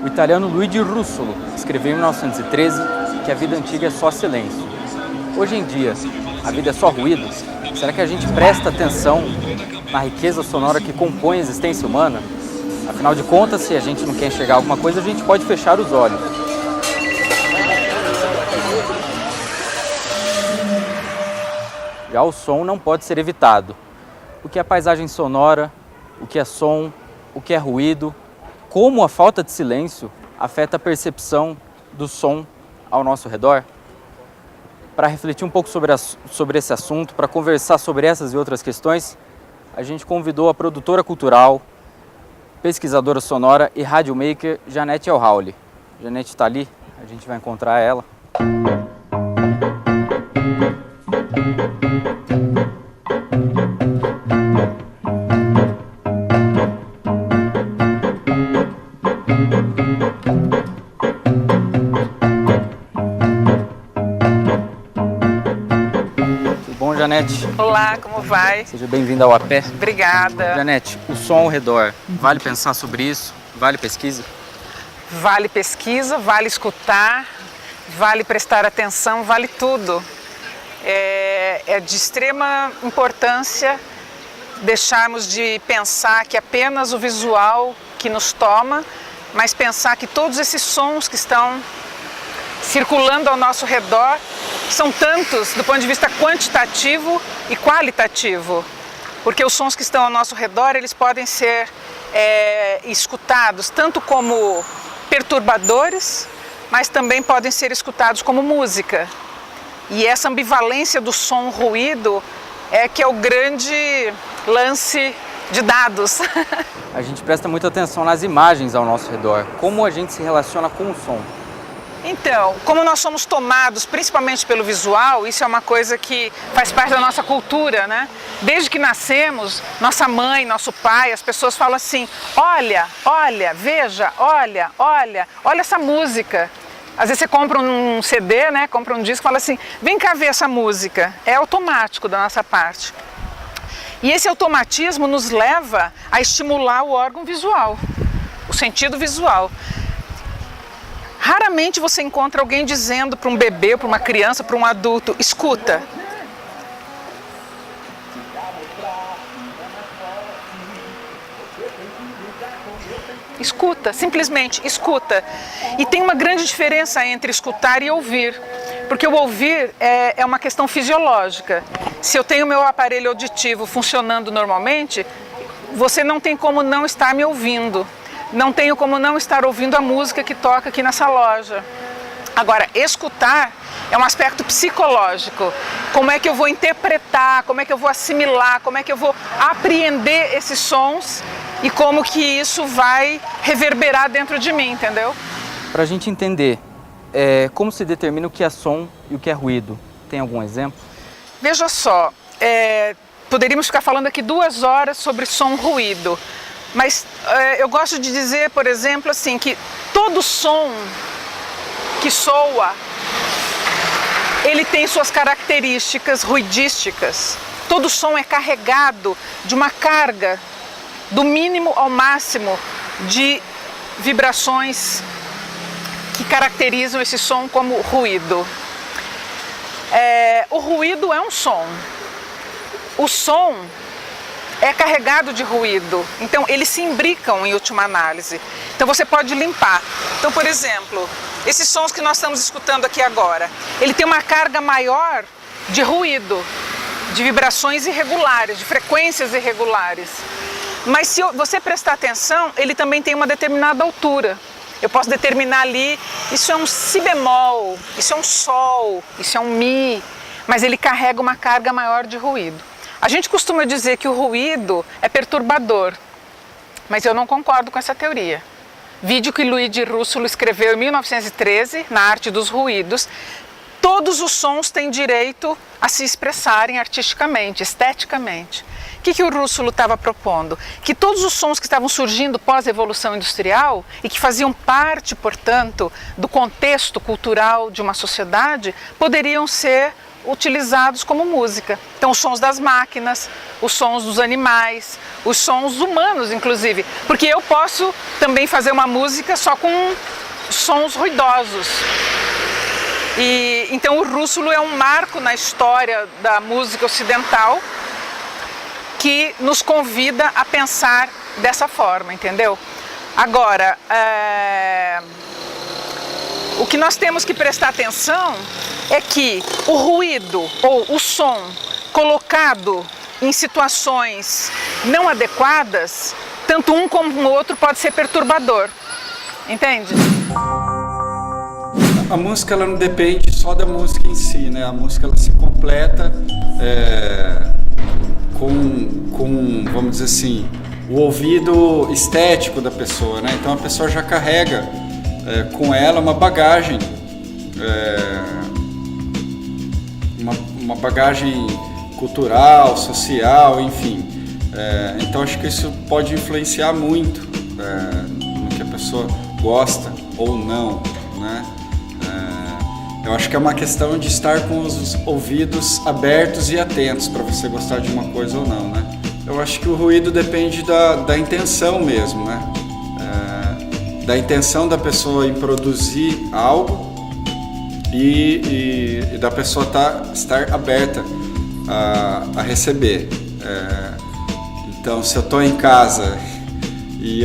O italiano Luigi Russolo escreveu em 1913 que a vida antiga é só silêncio. Hoje em dia, a vida é só ruído? Será que a gente presta atenção na riqueza sonora que compõe a existência humana? Afinal de contas, se a gente não quer enxergar alguma coisa, a gente pode fechar os olhos. Já o som não pode ser evitado. O que é paisagem sonora, o que é som, o que é ruído, como a falta de silêncio afeta a percepção do som ao nosso redor? Para refletir um pouco sobre esse assunto, para conversar sobre essas e outras questões, a gente convidou a produtora cultural, pesquisadora sonora e radiomaker Janete Elhaouli. Janete está ali, a gente vai encontrar ela. Janete. Olá, como vai? Seja bem-vinda ao A Pé. Obrigada. Janete, o som ao redor, vale pensar sobre isso? Vale pesquisa? Vale pesquisa, vale escutar, vale prestar atenção, vale tudo. É de extrema importância deixarmos de pensar que apenas o visual que nos toma, mas pensar que todos esses sons que estão circulando ao nosso redor são tantos do ponto de vista quantitativo e qualitativo, porque os sons que estão ao nosso redor, eles podem ser escutados tanto como perturbadores, mas também podem ser escutados como música. E essa ambivalência do som-ruído que é o grande lance de dados. A gente presta muita atenção nas imagens ao nosso redor, como a gente se relaciona com o som. Então, como nós somos tomados principalmente pelo visual, isso é uma coisa que faz parte da nossa cultura, né? Desde que nascemos, nossa mãe, nosso pai, as pessoas falam assim: olha, olha, veja, olha, olha, olha essa música. Às vezes você compra um CD, né? Compra um disco e fala assim: vem cá ver essa música. É automático da nossa parte. E esse automatismo nos leva a estimular o órgão visual, o sentido visual. Raramente você encontra alguém dizendo para um bebê, para uma criança, para um adulto: escuta. Escuta, simplesmente escuta. E tem uma grande diferença entre escutar e ouvir, porque o ouvir é uma questão fisiológica. Se eu tenho meu aparelho auditivo funcionando normalmente, você não tem como não estar me ouvindo. Não tenho como não estar ouvindo a música que toca aqui nessa loja. Agora, escutar é um aspecto psicológico. Como é que eu vou interpretar, como é que eu vou assimilar, como é que eu vou apreender esses sons e como que isso vai reverberar dentro de mim, entendeu? Para a gente entender como se determina o que é som e o que é ruído, tem algum exemplo? Veja só, poderíamos ficar falando aqui 2 horas sobre som-ruído. Mas eu gosto de dizer, por exemplo, assim, que todo som que soa, ele tem suas características ruidísticas. Todo som é carregado de uma carga, do mínimo ao máximo, de vibrações que caracterizam esse som como ruído. O ruído é um som. O som é carregado de ruído, então eles se imbricam em última análise. Então você pode limpar. Então, por exemplo, esses sons que nós estamos escutando aqui agora, ele tem uma carga maior de ruído, de vibrações irregulares, de frequências irregulares. Mas se você prestar atenção, ele também tem uma determinada altura. Eu posso determinar ali, isso é um si bemol, isso é um sol, isso é um mi, mas ele carrega uma carga maior de ruído. A gente costuma dizer que o ruído é perturbador, mas eu não concordo com essa teoria. Vídeo que Luigi Russolo escreveu em 1913, na Arte dos Ruídos. Todos os sons têm direito a se expressarem artisticamente, esteticamente. O que o Russolo estava propondo? Que todos os sons que estavam surgindo pós-evolução industrial e que faziam parte, portanto, do contexto cultural de uma sociedade, poderiam ser utilizados como música. Então, os sons das máquinas, os sons dos animais, os sons humanos, inclusive. Porque eu posso também fazer uma música só com sons ruidosos. Então, o rússulo é um marco na história da música ocidental que nos convida a pensar dessa forma, entendeu? Agora, o que nós temos que prestar atenção é que o ruído ou o som colocado em situações não adequadas, tanto um como o outro pode ser perturbador, entende? A música ela não depende só da música em si, né? A música ela se completa com, vamos dizer assim, o ouvido estético da pessoa, né? Então a pessoa já carrega com ela uma bagagem, uma bagagem cultural, social, enfim. Então acho que isso pode influenciar muito no que a pessoa gosta ou não, né? Eu acho que é uma questão de estar com os ouvidos abertos e atentos para você gostar de uma coisa ou não, né? Eu acho que o ruído depende da intenção mesmo, né? Da intenção da pessoa em produzir algo e da pessoa estar aberta a receber. Então, se eu estou em casa e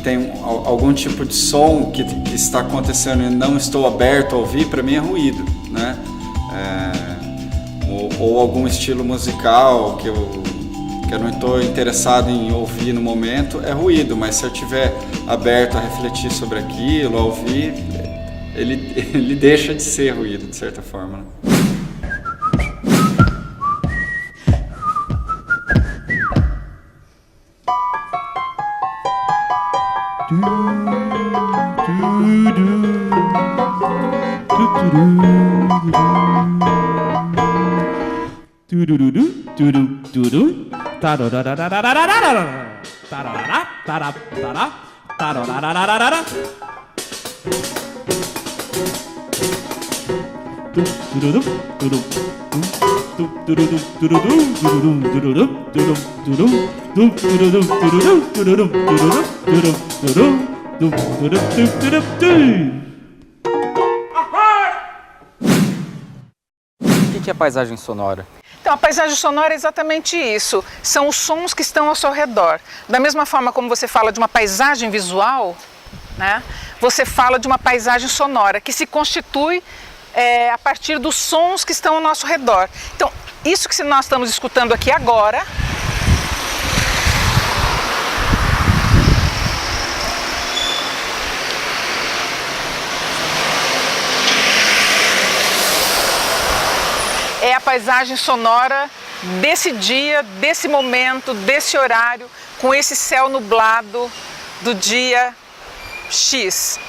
tem algum tipo de som que está acontecendo e não estou aberto a ouvir, para mim é ruído, né? Ou algum estilo musical que eu não estou interessado em ouvir no momento, é ruído, mas se eu estiver aberto a refletir sobre aquilo, a ouvir, ele deixa de ser ruído, de certa forma, né? O que é paisagem sonora? Então, a paisagem sonora é exatamente isso. São os sons que estão ao seu redor. Da mesma forma como você fala de uma paisagem visual, né, você fala de uma paisagem sonora, que se constitui a partir dos sons que estão ao nosso redor. Então, isso que nós estamos escutando aqui agora é a paisagem sonora desse dia, desse momento, desse horário, com esse céu nublado do dia X.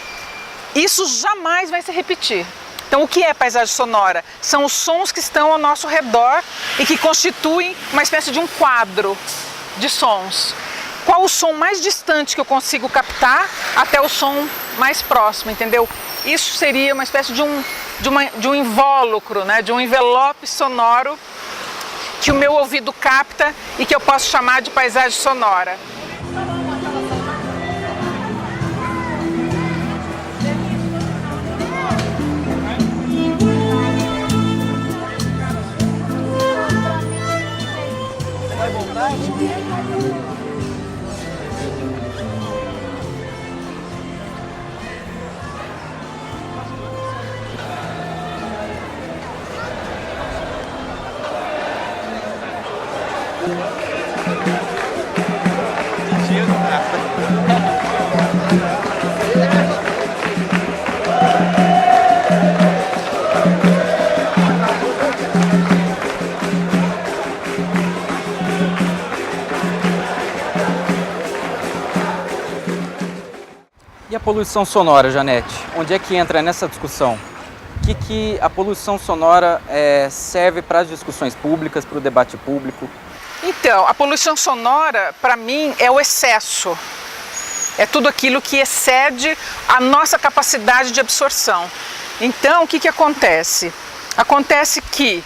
Isso jamais vai se repetir. Então, o que é paisagem sonora? São os sons que estão ao nosso redor e que constituem uma espécie de um quadro de sons. Qual o som mais distante que eu consigo captar até o som mais próximo, entendeu? Isso seria uma espécie de um invólucro, né? De um envelope sonoro que o meu ouvido capta e que eu posso chamar de paisagem sonora. E a poluição sonora, Janete? Onde é que entra nessa discussão? O que a poluição sonora serve para as discussões públicas, para o debate público? Então, a poluição sonora, para mim, é o excesso. É tudo aquilo que excede a nossa capacidade de absorção. Então, o que acontece? Acontece que,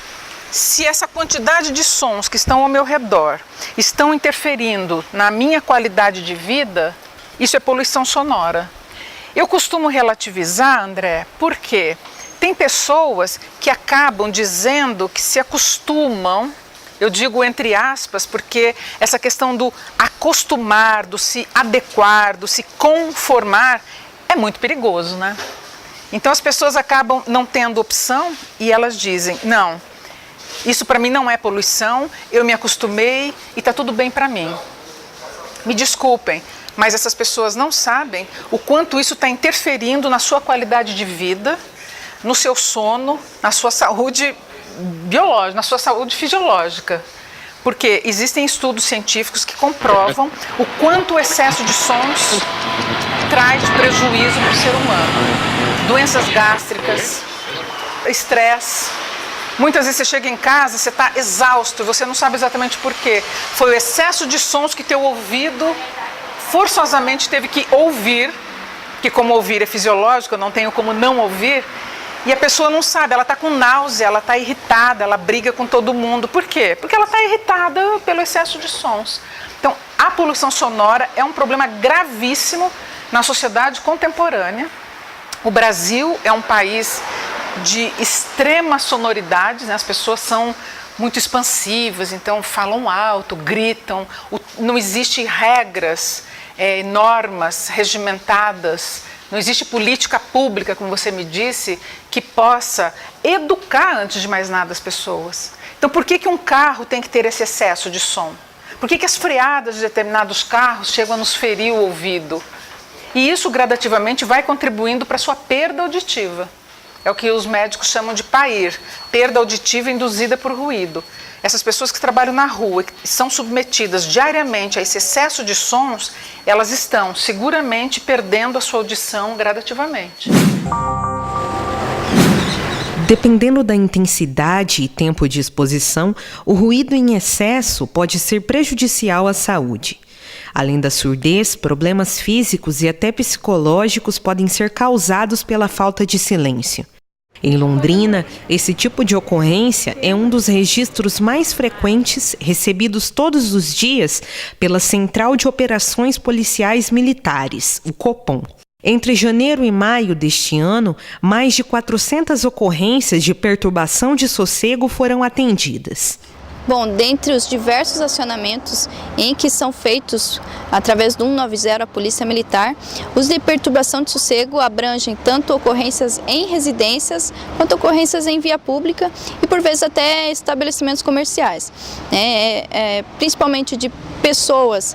se essa quantidade de sons que estão ao meu redor estão interferindo na minha qualidade de vida, isso é poluição sonora. Eu costumo relativizar, André, porque tem pessoas que acabam dizendo que se acostumam, eu digo entre aspas, porque essa questão do acostumar, do se adequar, do se conformar, é muito perigoso, né? Então as pessoas acabam não tendo opção e elas dizem, não, isso para mim não é poluição, eu me acostumei e está tudo bem para mim. Me desculpem, mas essas pessoas não sabem o quanto isso está interferindo na sua qualidade de vida, no seu sono, na sua saúde biológica, na sua saúde fisiológica. Porque existem estudos científicos que comprovam o quanto o excesso de sons traz de prejuízo para o ser humano. Doenças gástricas, estresse. Muitas vezes você chega em casa, você está exausto, você não sabe exatamente por quê. Foi o excesso de sons que teu ouvido forçosamente teve que ouvir, que como ouvir é fisiológico, eu não tenho como não ouvir, e a pessoa não sabe, ela está com náusea, ela está irritada, ela briga com todo mundo. Por quê? Porque ela está irritada pelo excesso de sons. Então, a poluição sonora é um problema gravíssimo na sociedade contemporânea. O Brasil é um país de extrema sonoridade, né? As pessoas são muito expansivas, então falam alto, gritam, não existem regras, normas regimentadas, não existe política pública, como você me disse, que possa educar, antes de mais nada, as pessoas. Então, por que um carro tem que ter esse excesso de som? Por que as freadas de determinados carros chegam a nos ferir o ouvido? E isso, gradativamente, vai contribuindo para a sua perda auditiva. É o que os médicos chamam de PAIR, perda auditiva induzida por ruído. Essas pessoas que trabalham na rua, que são submetidas diariamente a esse excesso de sons, elas estão seguramente perdendo a sua audição gradativamente. Dependendo da intensidade e tempo de exposição, o ruído em excesso pode ser prejudicial à saúde. Além da surdez, problemas físicos e até psicológicos podem ser causados pela falta de silêncio. Em Londrina, esse tipo de ocorrência é um dos registros mais frequentes recebidos todos os dias pela Central de Operações Policiais Militares, o Copom. Entre janeiro e maio deste ano, mais de 400 ocorrências de perturbação de sossego foram atendidas. Bom, dentre os diversos acionamentos em que são feitos através do 190 a Polícia Militar, os de perturbação de sossego abrangem tanto ocorrências em residências quanto ocorrências em via pública e por vezes até estabelecimentos comerciais, principalmente de pessoas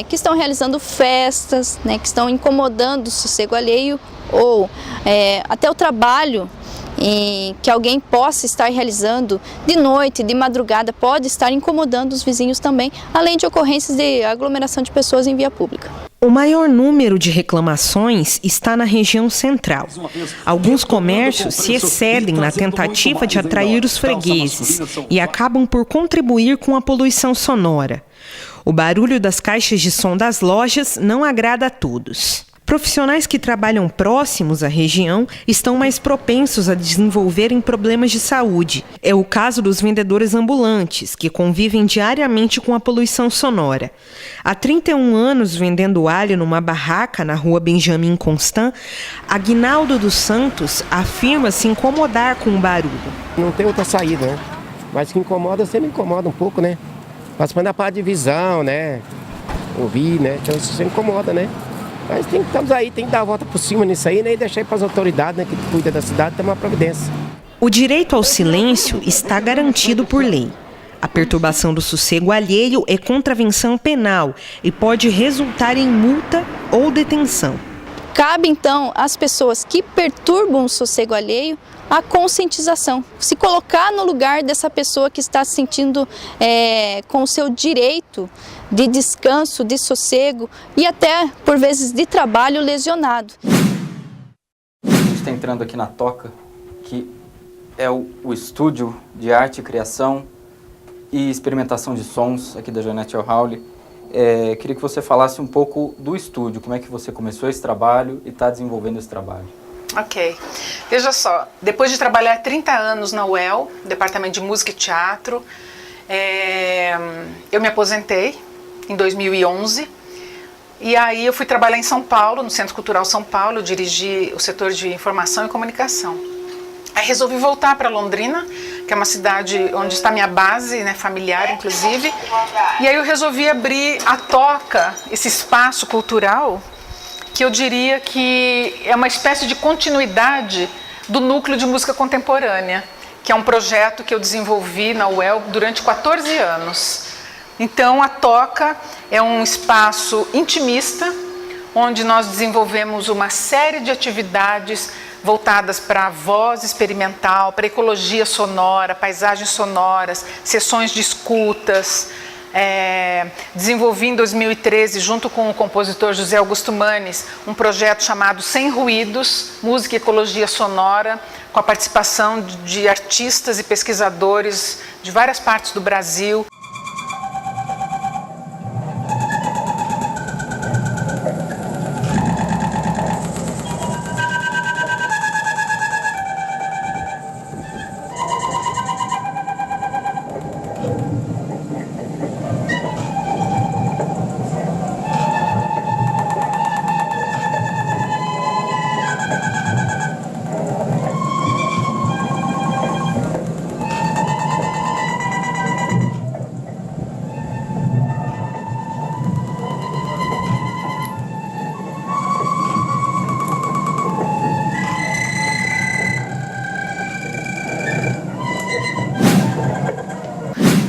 que estão realizando festas, que estão incomodando o sossego alheio ou até o trabalho que alguém possa estar realizando de noite, de madrugada, pode estar incomodando os vizinhos também, além de ocorrências de aglomeração de pessoas em via pública. O maior número de reclamações está na região central. Alguns comércios se excedem na tentativa de atrair os fregueses e acabam por contribuir com a poluição sonora. O barulho das caixas de som das lojas não agrada a todos. Profissionais que trabalham próximos à região estão mais propensos a desenvolverem problemas de saúde. É o caso dos vendedores ambulantes, que convivem diariamente com a poluição sonora. Há 31 anos vendendo alho numa barraca na rua Benjamin Constant, Aguinaldo dos Santos afirma se incomodar com o barulho. Não tem outra saída, né? Mas que incomoda, sempre incomoda um pouco, né? Participando da parte de visão, né? Ouvir, né? Então isso sempre incomoda, né? Mas estamos aí, tem que dar a volta por cima nisso aí, né? E deixar para as autoridades, né, que cuidam da cidade, tomar providência. O direito ao silêncio está garantido por lei. A perturbação do sossego alheio é contravenção penal e pode resultar em multa ou detenção. Cabe, então, às pessoas que perturbam o sossego alheio a conscientização. Se colocar no lugar dessa pessoa que está se sentindo com o seu direito de descanso, de sossego e até, por vezes, de trabalho lesionado. A gente está entrando aqui na Toca, que é o estúdio de arte, criação e experimentação de sons aqui da Janete Howley. Queria que você falasse um pouco do estúdio, como é que você começou esse trabalho e está desenvolvendo esse trabalho. Ok. Veja só, depois de trabalhar 30 anos na UEL, Departamento de Música e Teatro, eu me aposentei em 2011 e aí eu fui trabalhar em São Paulo, no Centro Cultural São Paulo, eu dirigi o setor de informação e comunicação. Aí resolvi voltar para Londrina, que é uma cidade onde está minha base, né, familiar inclusive, e aí eu resolvi abrir a Toca, esse espaço cultural, que eu diria que é uma espécie de continuidade do Núcleo de Música Contemporânea, que é um projeto que eu desenvolvi na UEL durante 14 anos. Então, a Toca é um espaço intimista, onde nós desenvolvemos uma série de atividades voltadas para a voz experimental, para a ecologia sonora, paisagens sonoras, sessões de escutas. Desenvolvi em 2013, junto com o compositor José Augusto Manes, um projeto chamado Sem Ruídos, Música e Ecologia Sonora, com a participação de artistas e pesquisadores de várias partes do Brasil.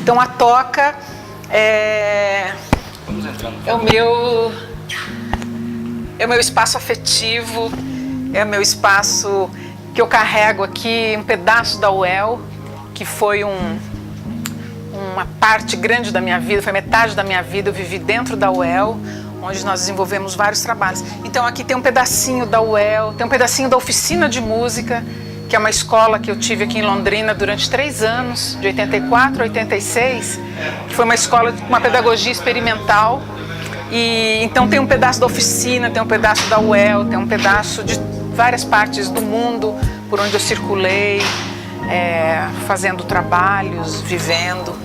Então a Toca é o meu espaço afetivo, é o meu espaço que eu carrego aqui, um pedaço da UEL, que foi uma parte grande da minha vida, foi metade da minha vida, eu vivi dentro da UEL, onde nós desenvolvemos vários trabalhos. Então aqui tem um pedacinho da UEL, tem um pedacinho da Oficina de Música, que é uma escola que eu tive aqui em Londrina durante 3 anos, de 84 a 86, que foi uma escola com uma pedagogia experimental. E então tem um pedaço da oficina, tem um pedaço da UEL, tem um pedaço de várias partes do mundo por onde eu circulei, fazendo trabalhos, vivendo.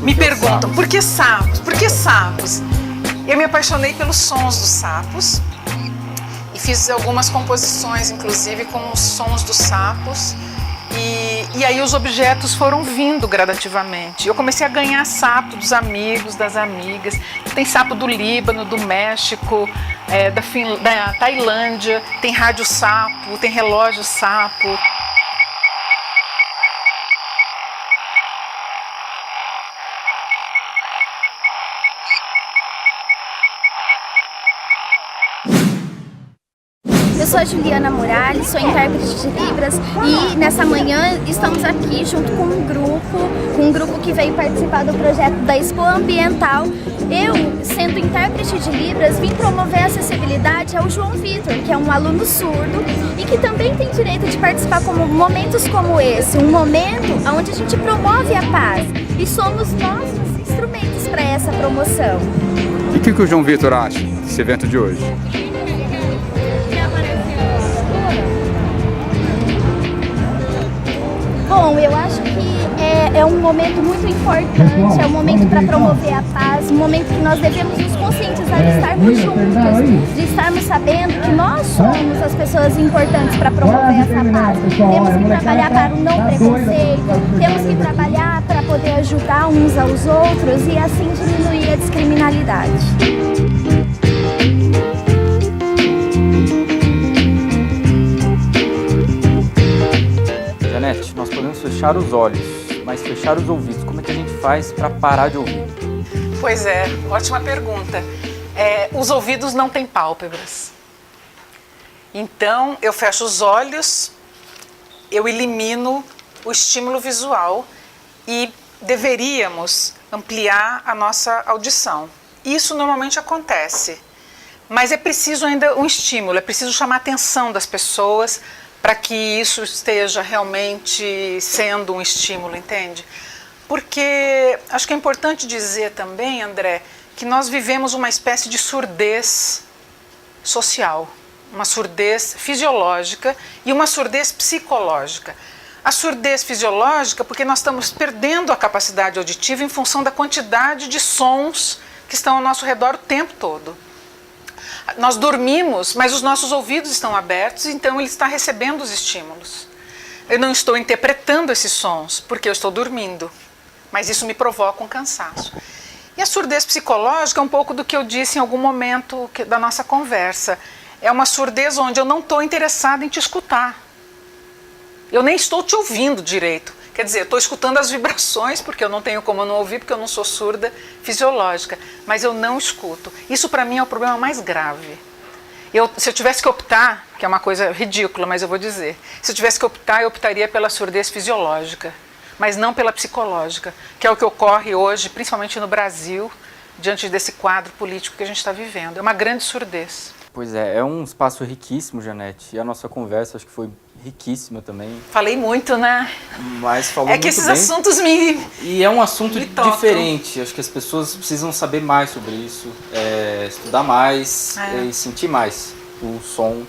Me perguntam, por que sapos? Por que sapos? Eu me apaixonei pelos sons dos sapos e fiz algumas composições, inclusive com os sons dos sapos. E aí os objetos foram vindo gradativamente. Eu comecei a ganhar sapo dos amigos, das amigas. Tem sapo do Líbano, do México, da Tailândia, tem rádio sapo, tem relógio sapo. Eu sou a Juliana Morales, sou intérprete de Libras e nessa manhã estamos aqui junto com um grupo que veio participar do projeto da Expo Ambiental. Eu, sendo intérprete de Libras, vim promover a acessibilidade ao João Vitor, que é um aluno surdo e que também tem direito de participar como momentos como esse, um momento onde a gente promove a paz e somos nós os instrumentos para essa promoção. E o que o João Vitor acha desse evento de hoje? Bom, eu acho que é um momento muito importante, é um momento para promover a paz, um momento que nós devemos nos conscientizar de estarmos juntos, de estarmos sabendo que nós somos as pessoas importantes para promover essa paz. Temos que trabalhar para o não preconceito, temos que trabalhar para poder ajudar uns aos outros e assim diminuir a discriminalidade. Nós podemos fechar os olhos, mas fechar os ouvidos, como é que a gente faz para parar de ouvir? Pois é, ótima pergunta. Os ouvidos não têm pálpebras. Então, eu fecho os olhos, eu elimino o estímulo visual e deveríamos ampliar a nossa audição. Isso normalmente acontece, mas é preciso ainda um estímulo, é preciso chamar a atenção das pessoas para que isso esteja realmente sendo um estímulo, entende? Porque acho que é importante dizer também, André, que nós vivemos uma espécie de surdez social, uma surdez fisiológica e uma surdez psicológica. A surdez fisiológica porque nós estamos perdendo a capacidade auditiva em função da quantidade de sons que estão ao nosso redor o tempo todo. Nós dormimos, mas os nossos ouvidos estão abertos, então ele está recebendo os estímulos. Eu não estou interpretando esses sons porque eu estou dormindo, mas isso me provoca um cansaço. E a surdez psicológica é um pouco do que eu disse em algum momento da nossa conversa. É uma surdez onde eu não estou interessada em te escutar. Eu nem estou te ouvindo direito. Quer dizer, eu estou escutando as vibrações, porque eu não tenho como não ouvir, porque eu não sou surda fisiológica, mas eu não escuto. Isso para mim é o problema mais grave. Se eu tivesse que optar, que é uma coisa ridícula, mas eu vou dizer, se eu tivesse que optar, eu optaria pela surdez fisiológica, mas não pela psicológica, que é o que ocorre hoje, principalmente no Brasil, diante desse quadro político que a gente está vivendo. É uma grande surdez. Pois é um espaço riquíssimo, Janete, e a nossa conversa acho que foi riquíssima também. Falei muito, né? Mas falou muito bem. É que esses assuntos me E é um assunto tocam. diferente, acho que as pessoas precisam saber mais sobre isso, estudar mais e sentir mais o som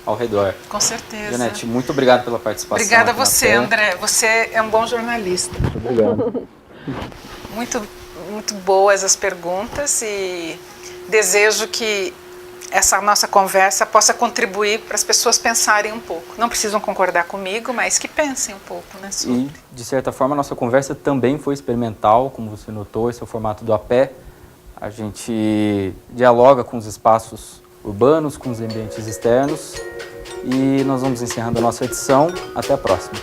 ao redor. Com certeza. Janete, muito obrigado pela participação. Obrigada a você, André. Você é um bom jornalista. Obrigado. Muito boas as perguntas e desejo que essa nossa conversa possa contribuir para as pessoas pensarem um pouco. Não precisam concordar comigo, mas que pensem um pouco, né? Sobre. E, de certa forma, a nossa conversa também foi experimental, como você notou, esse é o formato do A Pé. A gente dialoga com os espaços urbanos, com os ambientes externos. E nós vamos encerrando a nossa edição. Até a próxima.